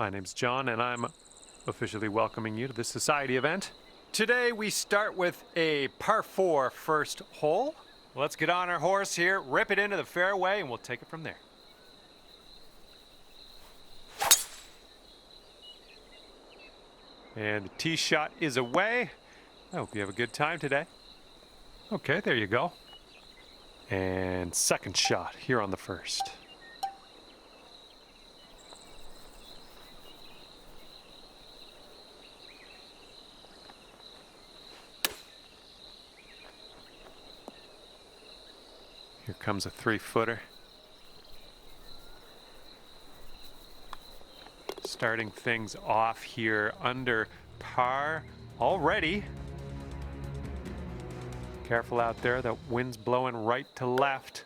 My name's John, and I'm officially welcoming you to this society event. Today we start with a par 4 first hole. Let's get on our horse here, rip it into the fairway, and we'll take it from there. And the tee shot is away. I hope you have a good time today. Okay, there you go. And second shot here on the first. Here comes a 3-footer. Starting things off here under par already. Careful out there, the wind's blowing right to left.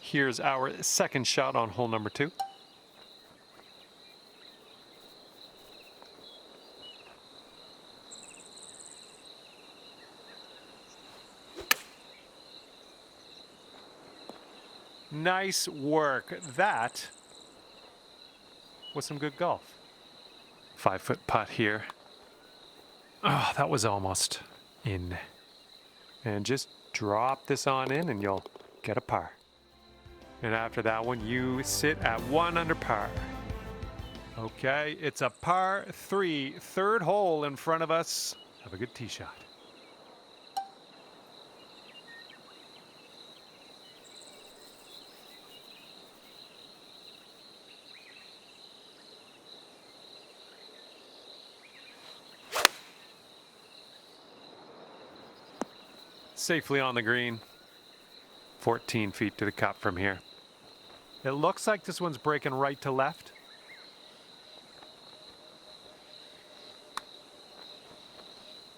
Here's our second shot on hole number 2. Nice work. That was some good golf. 5-foot putt here. Oh, that was almost in. And just drop this on in and you'll get a par. And after that one, you sit at 1 under par. Okay, it's a par 3, third hole in front of us. Have a good tee shot. Safely on the green. 14 feet to the cup from here. It looks like this one's breaking right to left.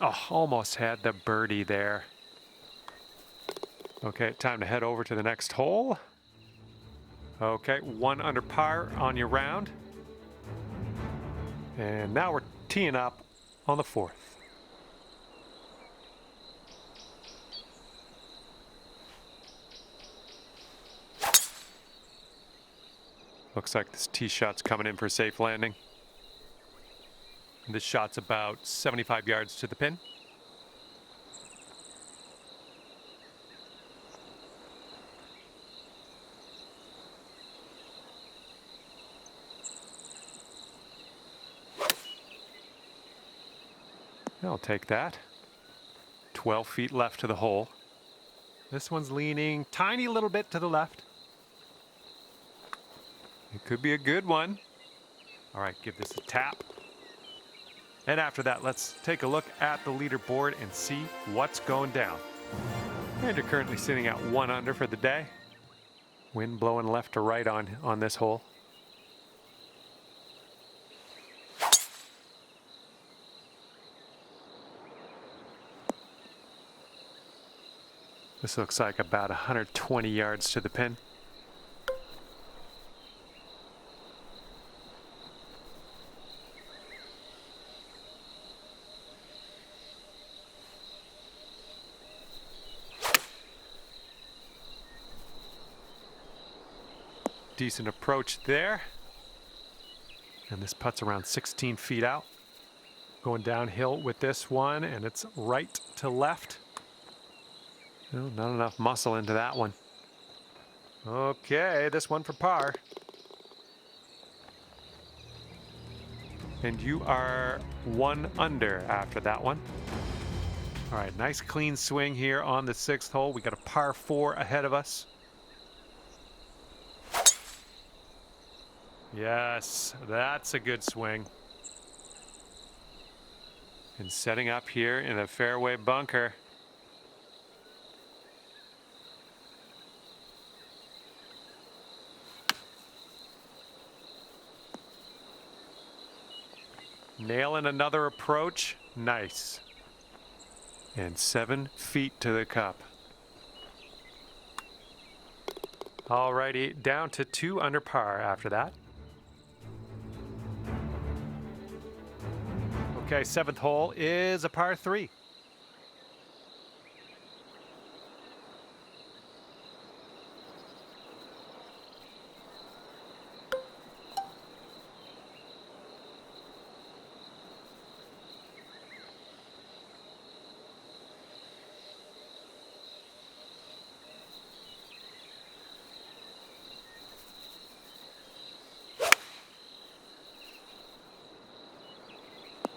Oh, almost had the birdie there. Okay, time to head over to the next hole. Okay, 1 under par on your round. And now we're teeing up on the 4th. Looks like this tee shot's coming in for a safe landing. This shot's about 75 yards to the pin. I'll take that. 12 feet left to the hole. This one's leaning tiny little bit to the left. It could be a good one. All right, give this a tap. And after that, let's take a look at the leaderboard and see what's going down. And you're currently sitting at 1 under for the day. Wind blowing left to right on this hole. This looks like about 120 yards to the pin. Decent approach there. And this putt's around 16 feet out. Going downhill with this one, and it's right to left. No, not enough muscle into that one. Okay, this one for par. And you are 1 under after that one. All right, nice clean swing here on the 6th hole. We got a par 4 ahead of us. Yes, that's a good swing. And setting up here in a fairway bunker. Nailing another approach. Nice. And 7 feet to the cup. Alrighty, down to 2 under par after that. Okay, 7th hole is a par 3.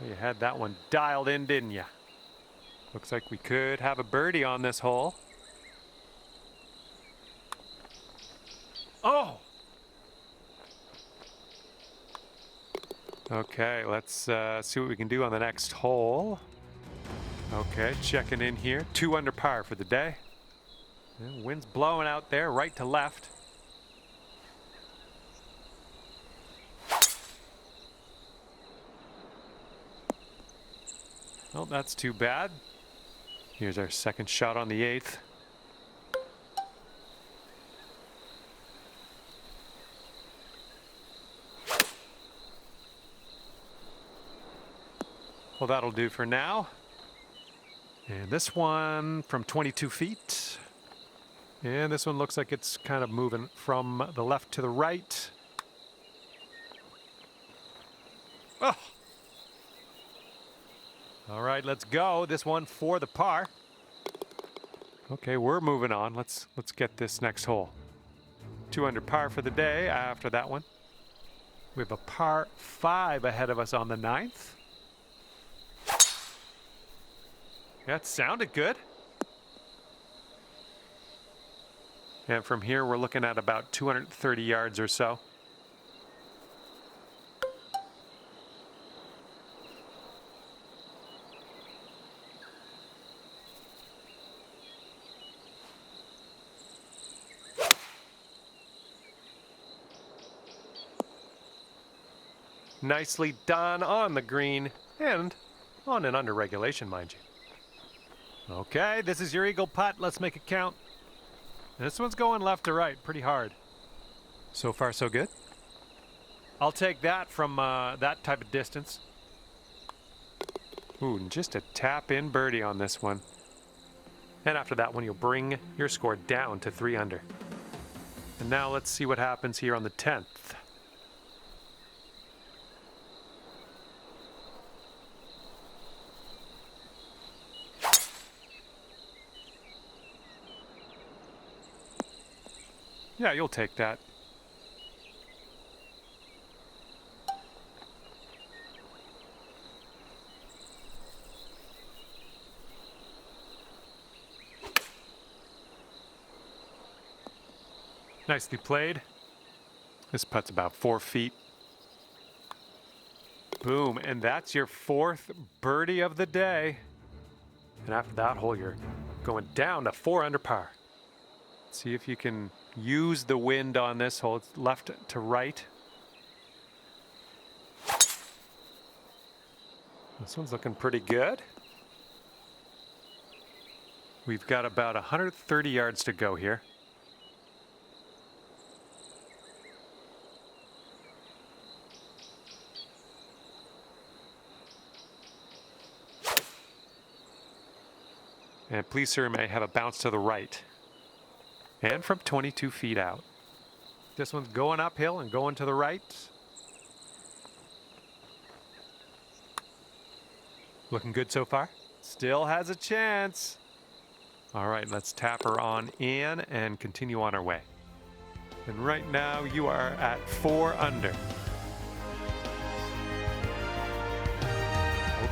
You had that one dialed in, didn't you? Looks like we could have a birdie on this hole. Oh! Okay, let's see what we can do on the next hole. Okay, checking in here. 2 under par for the day. Yeah, wind's blowing out there, right to left. Well, that's too bad. Here's our second shot on the 8th. Well, that'll do for now. And this one from 22 feet. And this one looks like it's kind of moving from the left to the right. Oh! All right, let's go. This one for the par. Okay, we're moving on. Let's get this next hole. 2 under par for the day after that one. We have a par 5 ahead of us on the 9th. That sounded good. And from here, we're looking at about 230 yards or so. Nicely done on the green and on an under regulation, mind you. Okay, this is your eagle putt. Let's make it count. This one's going left to right pretty hard. So far, so good. I'll take that from that type of distance. Ooh, just a tap-in birdie on this one. And after that one, you'll bring your score down to 3 under. And now let's see what happens here on the 10th. Yeah, you'll take that. Nicely played. This putt's about 4 feet. Boom, and that's your 4th birdie of the day. And after that hole, you're going down to 4 under par. See if you can use the wind on this hole. It's left to right. This one's looking pretty good. We've got about 130 yards to go here. And please, sir, may have a bounce to the right. And from 22 feet out. This one's going uphill and going to the right. Looking good so far. Still has a chance. All right, let's tap her on in and continue on our way. And right now you are at 4 under.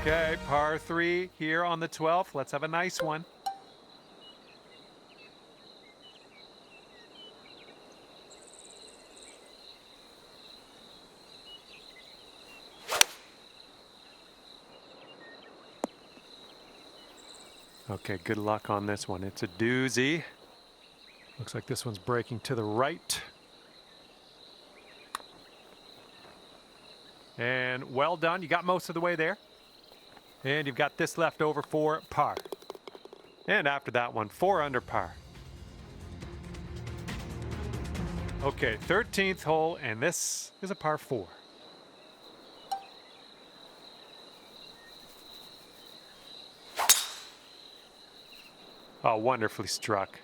Okay, par 3 here on the 12th. Let's have a nice one. Okay, good luck on this one. It's a doozy. Looks like this one's breaking to the right. And well done. You got most of the way there. And you've got this left over for par. And after that one, 4 under par. Okay, 13th hole, and this is a par 4. Oh, wonderfully struck.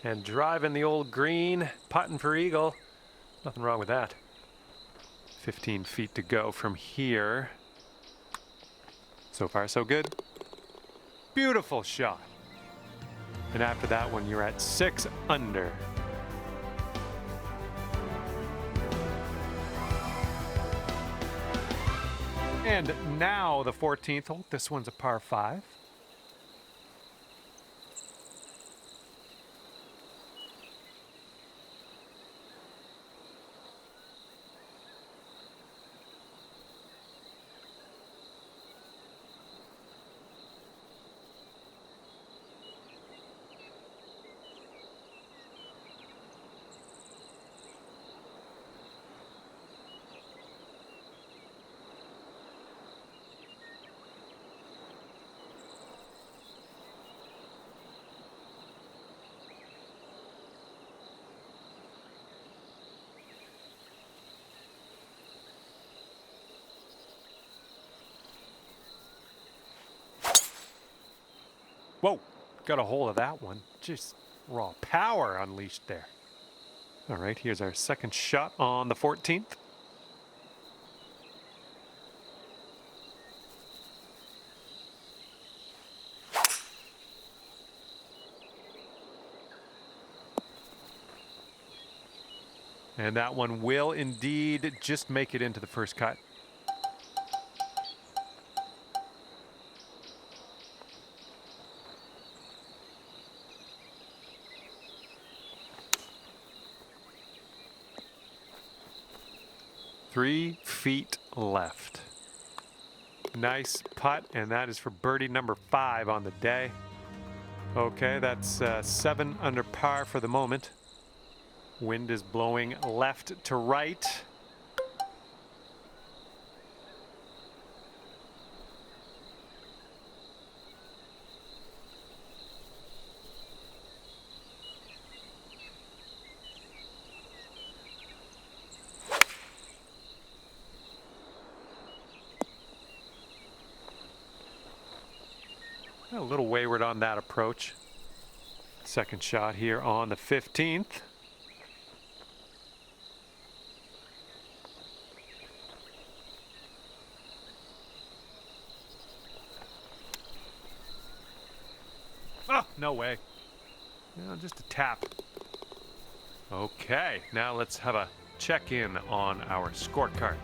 And driving the old green, putting for eagle. Nothing wrong with that. 15 feet to go from here. So far, so good. Beautiful shot. And after that one, you're at 6 under. And now the 14th hole. This one's a par 5. Whoa, got a hold of that one. Just raw power unleashed there. All right, here's our second shot on the 14th. And that one will indeed just make it into the first cut. Three feet left. Nice putt, and that is for birdie number 5 on the day. Okay, that's 7 under par for the moment. Wind is blowing left to right. A little wayward on that approach. Second shot here on the 15th. Oh, no way. No, just a tap. Okay, now let's have a check-in on our scorecard.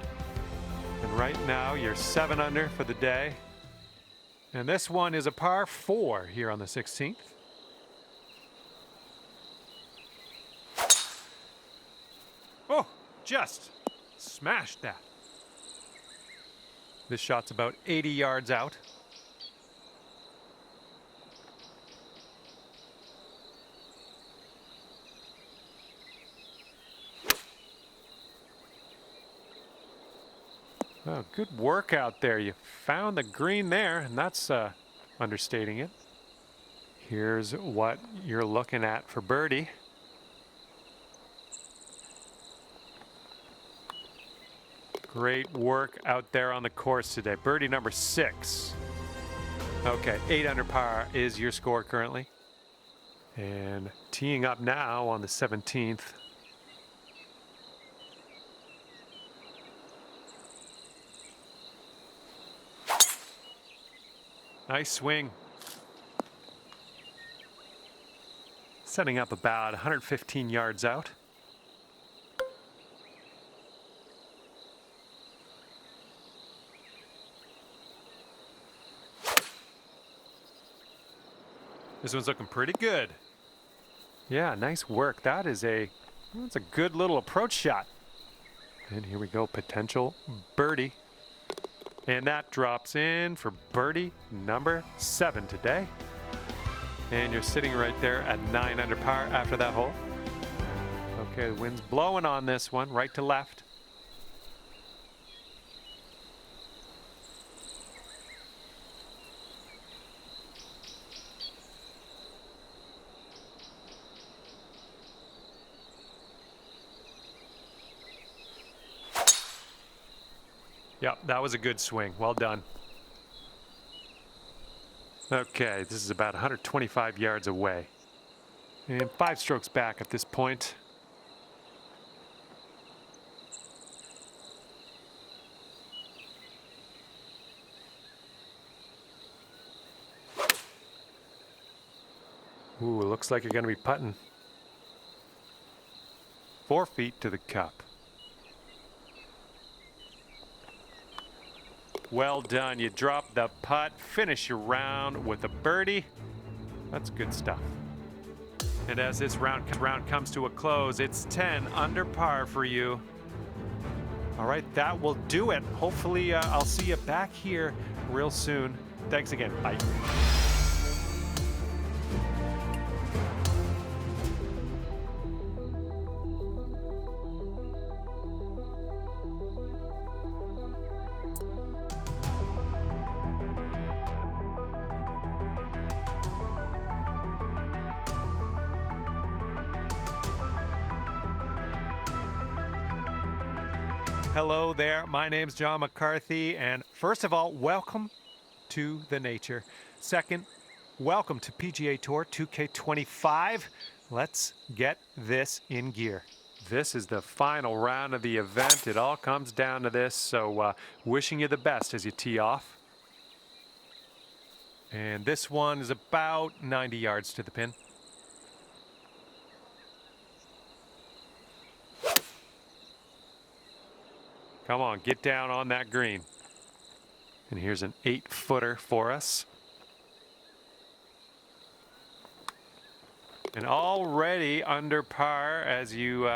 And right now, you're 7 under for the day. And this one is a par 4 here on the 16th. Oh, just smashed that. This shot's about 80 yards out. Oh, good work out there. You found the green there, and that's understating it. Here's what you're looking at for birdie. Great work out there on the course today. Birdie number 6. Okay, 8 under par is your score currently. And teeing up now on the 17th. Nice swing. Setting up about 115 yards out. This one's looking pretty good. Yeah, nice work. That's a good little approach shot. And here we go, potential birdie. And that drops in for birdie number 7 today. And you're sitting right there at 9 under par after that hole. Okay, the wind's blowing on this one, right to left. Yep, that was a good swing. Well done. Okay, this is about 125 yards away. And 5 strokes back at this point. Ooh, it looks like you're going to be putting. 4 feet to the cup. Well done. You drop the putt. Finish your round with a birdie. That's good stuff. And as this round comes to a close, it's 10 under par for you. All right, that will do it. Hopefully, I'll see you back here real soon. Thanks again. Bye. Hello there, my name's John McCarthy, and first of all, welcome to the nature. Second, welcome to PGA Tour 2K25. Let's get this in gear. This is the final round of the event. It all comes down to this, so wishing you the best as you tee off. And this one is about 90 yards to the pin. Come on, get down on that green. And here's an 8-footer for us. And already under par as you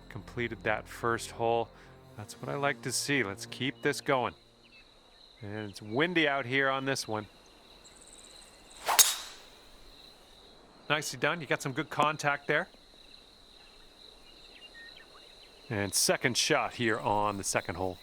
completed that first hole. That's what I like to see. Let's keep this going. And it's windy out here on this one. Nicely done. You got some good contact there. And second shot here on the second hole.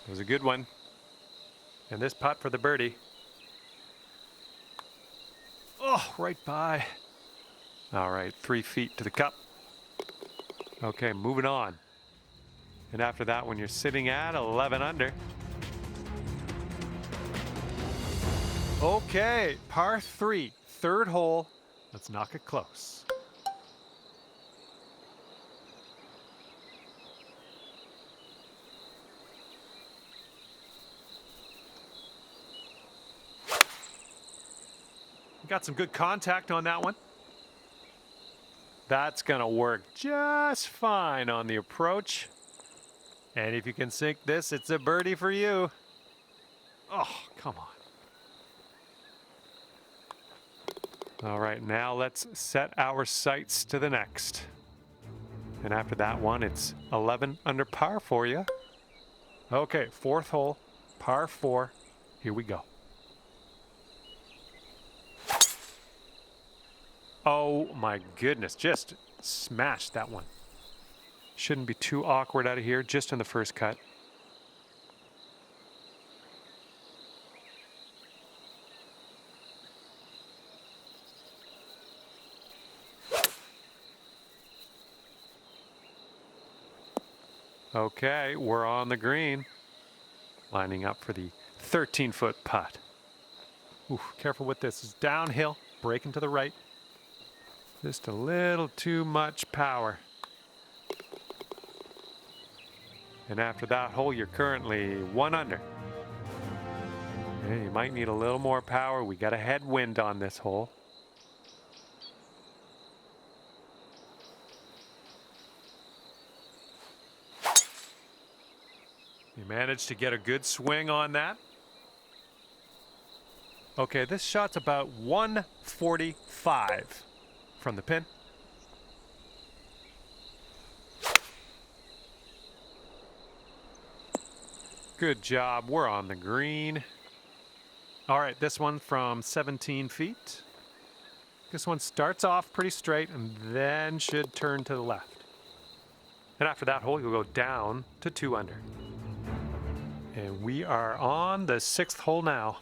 It was a good one. And this putt for the birdie. Oh, right by. All right, 3 feet to the cup. Okay, moving on. And after that one, you're sitting at 11 under. Okay, par 3, third hole. Let's knock it close. Got some good contact on that one. That's gonna work just fine on the approach. And if you can sink this, it's a birdie for you. Oh, come on. All right, now let's set our sights to the next. And after that one, it's 11 under par for you. Okay, fourth hole, par 4. Here we go. Oh my goodness, just smashed that one. Shouldn't be too awkward out of here, just in the first cut. Okay, we're on the green. Lining up for the 13-foot putt. Ooh, careful with this. It's downhill, breaking to the right. Just a little too much power. And after that hole, you're currently 1 under. Okay, you might need a little more power. We got a headwind on this hole. You managed to get a good swing on that. Okay, this shot's about 145 from the pin. Good job. We're on the green. All right, this one from 17 feet. This one starts off pretty straight and then should turn to the left. And after that hole, you'll go down to 2 under. And we are on the 6th hole now.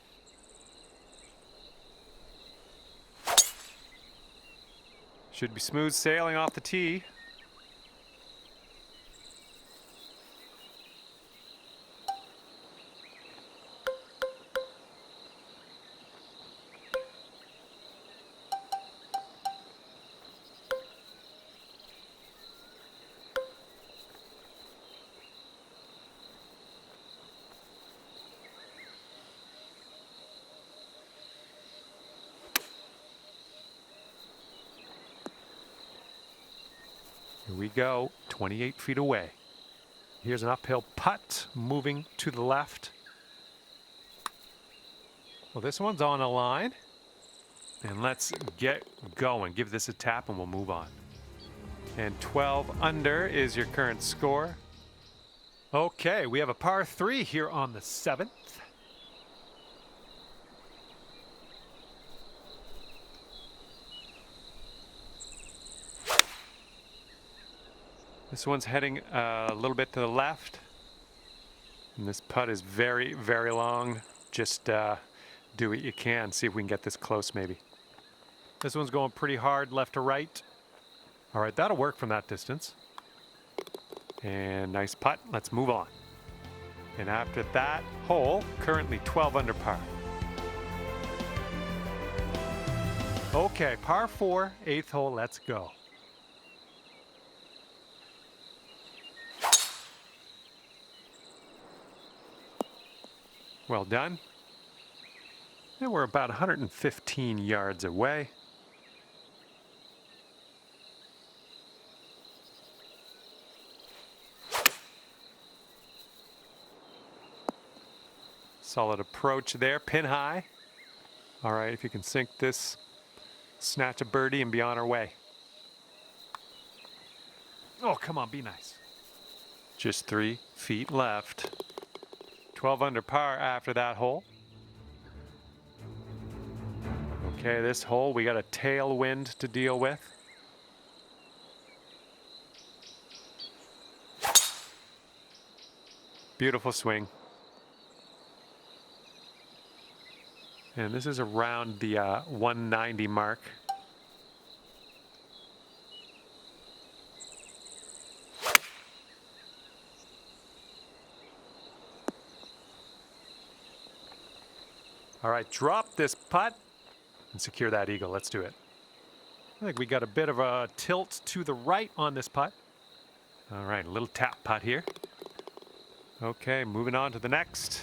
Should be smooth sailing off the tee. Here we go, 28 feet away. Here's an uphill putt moving to the left. Well, this one's on a line. And let's get going. Give this a tap and we'll move on. And 12 under is your current score. Okay, we have a par 3 here on the 7th. This one's heading a little bit to the left. And this putt is very, very long. Just do what you can. See if we can get this close maybe. This one's going pretty hard left to right. All right, that'll work from that distance. And nice putt. Let's move on. And after that hole, currently 12 under par. Okay, par 4, 8th hole. Let's go. Well done. And we're about 115 yards away. Solid approach there, pin high. All right, if you can sink this, snatch a birdie and be on our way. Oh, come on, be nice. Just 3 feet left. 12 under par after that hole. Okay, this hole, we got a tailwind to deal with. Beautiful swing. And this is around the 190 mark. All right, drop this putt and secure that eagle. Let's do it. I think we got a bit of a tilt to the right on this putt. All right, a little tap putt here. Okay, moving on to the next.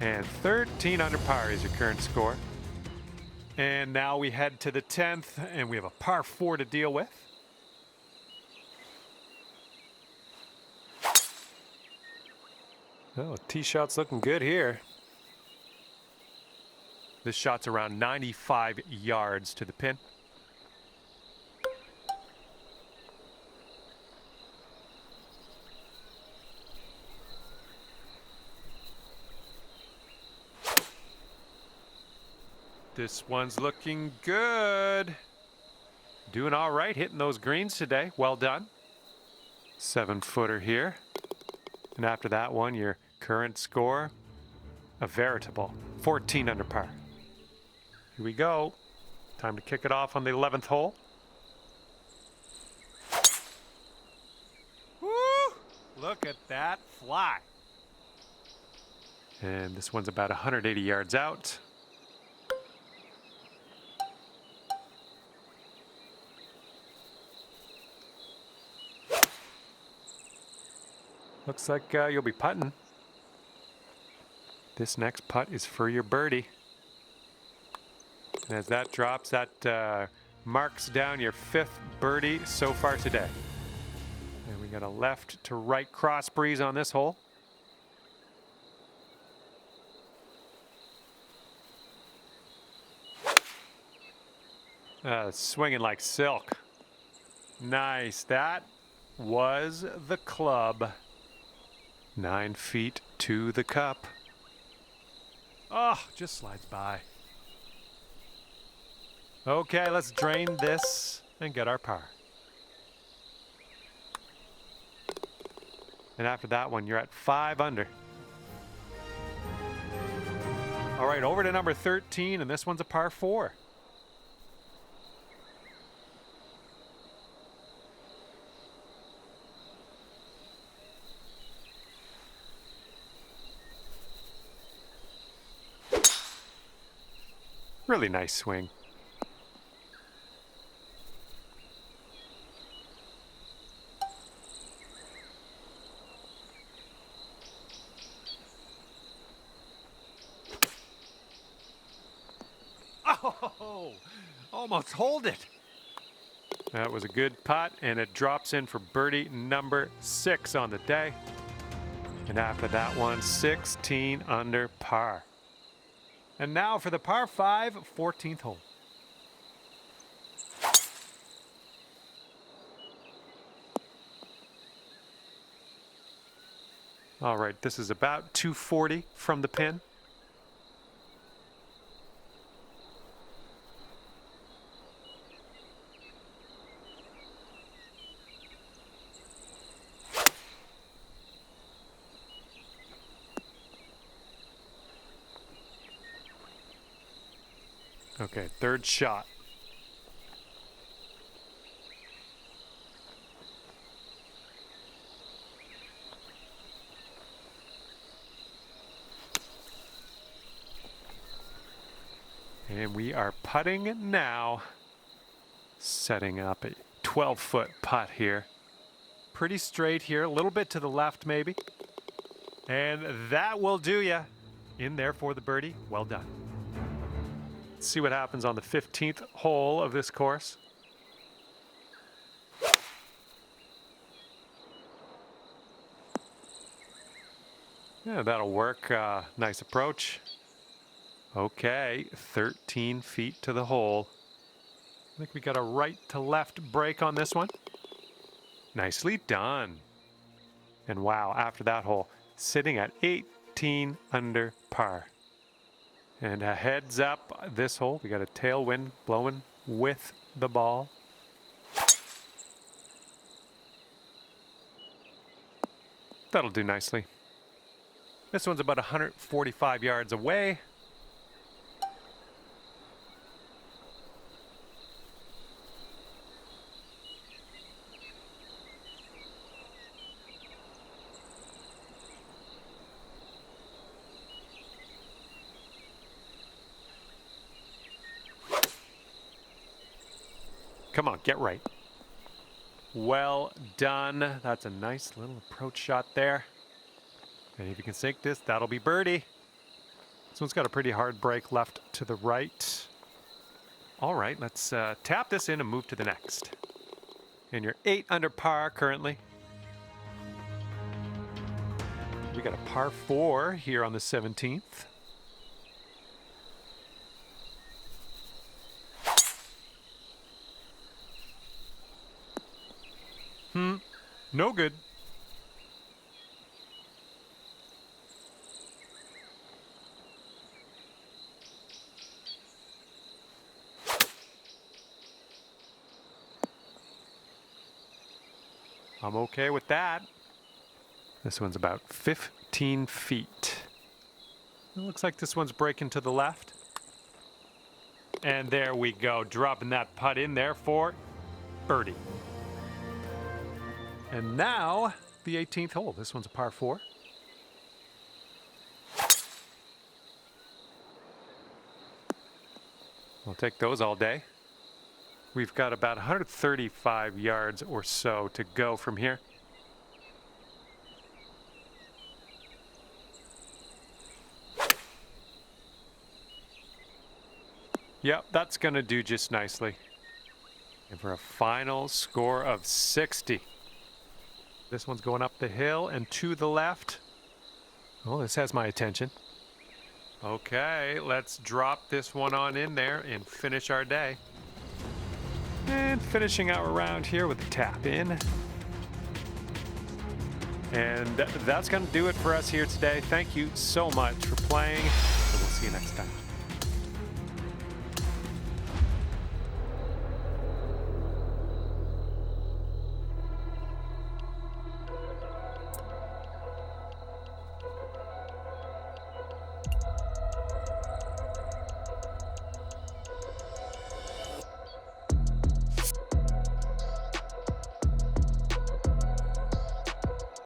And 13 under par is your current score. And now we head to the 10th, and we have a par 4 to deal with. Oh, tee shot's looking good here. This shot's around 95 yards to the pin. This one's looking good. Doing all right, hitting those greens today. Well done. 7-footer here. And after that one, your current score, a veritable 14 under par. Here we go. Time to kick it off on the 11th hole. Woo! Look at that fly. And this one's about 180 yards out. Looks like you'll be putting. This next putt is for your birdie. And as that drops, that marks down your 5th birdie so far today. And we got a left to right cross breeze on this hole. Swinging like silk. Nice. That was the club. 9 feet to the cup. Oh, just slides by. Okay, let's drain this and get our par. And after that one, you're at 5 under. All right, over to number 13, and this one's a par 4. Really nice swing. Oh, almost hold it. That was a good putt, and it drops in for birdie number 6 on the day. And after that one, 16 under par. And now for the par 5, 14th hole. All right, this is about 240 from the pin. Okay, third shot. And we are putting now. Setting up a 12-foot putt here. Pretty straight here, a little bit to the left maybe. And that will do ya. In there for the birdie. Well done. Let's see what happens on the 15th hole of this course. Yeah, that'll work. Nice approach. Okay, 13 feet to the hole. I think we got a right to left break on this one. Nicely done. And wow, after that hole, sitting at 18 under par. And a heads up this hole, we got a tailwind blowing with the ball. That'll do nicely. This one's about 145 yards away. Come on, get right. Well done. That's a nice little approach shot there. And if you can sink this, that'll be birdie. This one's got a pretty hard break left to the right. All right, let's tap this in and move to the next. And you're 8 under par currently. We got a par 4 here on the 17th. No good. I'm okay with that. This one's about 15 feet. It looks like this one's breaking to the left. And there we go, dropping that putt in there for birdie. And now, the 18th hole. This one's a par 4. I'll take those all day. We've got about 135 yards or so to go from here. Yep, that's going to do just nicely. And for a final score of 60. This one's going up the hill and to the left. Oh, this has my attention. Okay, let's drop this one on in there and finish our day. And finishing our round here with the tap in. And that's going to do it for us here today. Thank you so much for playing. And we'll see you next time.